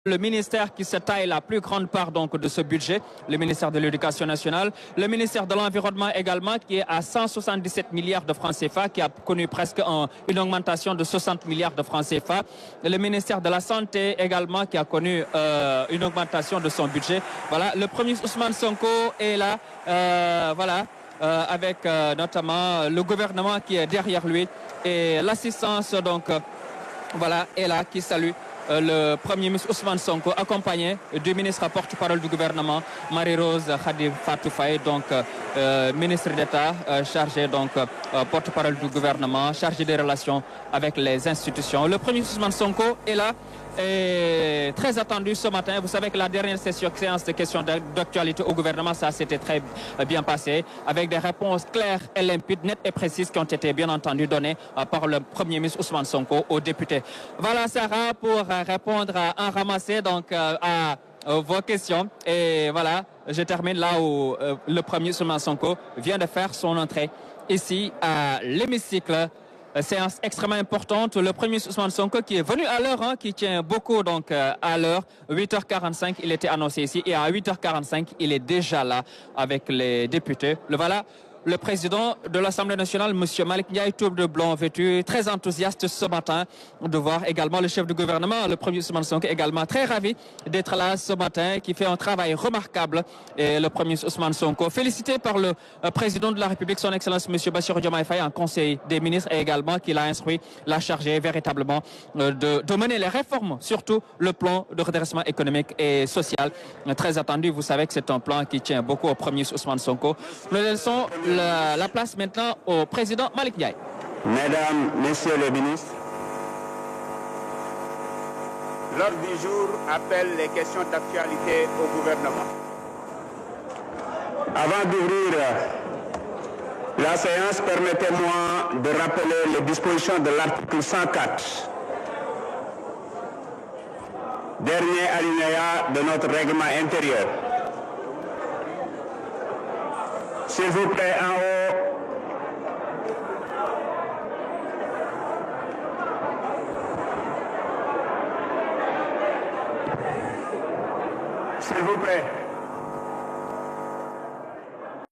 Le ministère qui se taille la plus grande part donc de ce budget, le ministère de l'Éducation nationale, le ministère de l'Environnement également qui est à 177 milliards de francs CFA, qui a connu presque une augmentation de 60 milliards de francs CFA. Le ministère de la Santé également qui a connu une augmentation de son budget. Voilà, le premier ministre Ousmane Sonko est là, avec notamment le gouvernement qui est derrière lui et l'assistance donc est là qui salue le Premier ministre Ousmane Sonko, accompagné du ministre porte-parole du gouvernement, Marie-Rose Khady Fatou Faye, donc ministre d'État chargé, donc porte-parole du gouvernement, chargé des relations avec les institutions. Le Premier ministre Ousmane Sonko est là et très attendu ce matin. Vous savez que la dernière séance de questions d'actualité au gouvernement, ça s'était très bien passé, avec des réponses claires et limpides, nettes et précises qui ont été bien entendu données par le Premier ministre Ousmane Sonko aux députés. Voilà Sarah pour répondre en ramassé donc à vos questions. Et voilà, je termine là où le Premier ministre Ousmane Sonko vient de faire son entrée ici à l'hémicycle. Séance extrêmement importante. Le Premier ministre Ousmane Sonko qui est venu à l'heure, qui tient beaucoup donc à l'heure. 8h45, il était annoncé ici et à 8h45, il est déjà là avec les députés. Le président de l'Assemblée nationale, M. Malick Ndiaye, tout de blanc vêtu, très enthousiaste ce matin de voir également le chef du gouvernement, le Premier ministre Ousmane Sonko, également très ravi d'être là ce matin, qui fait un travail remarquable. Et le Premier ministre Ousmane Sonko, félicité par le président de la République, son Excellence M. Bassirou Diomaye Faye, en Conseil des ministres, et également qui l'a instruit, l'a chargé véritablement de mener les réformes, surtout le plan de redressement économique et social. Très attendu, vous savez que c'est un plan qui tient beaucoup au Premier ministre Ousmane Sonko. Nous laissons la place maintenant au président Malick Ndiaye. Mesdames, Messieurs les ministres, l'ordre du jour appelle les questions d'actualité au gouvernement. Avant d'ouvrir la séance, permettez-moi de rappeler les dispositions de l'article 104, dernier alinéa de notre règlement intérieur. S'il vous plaît, en haut. S'il vous plaît.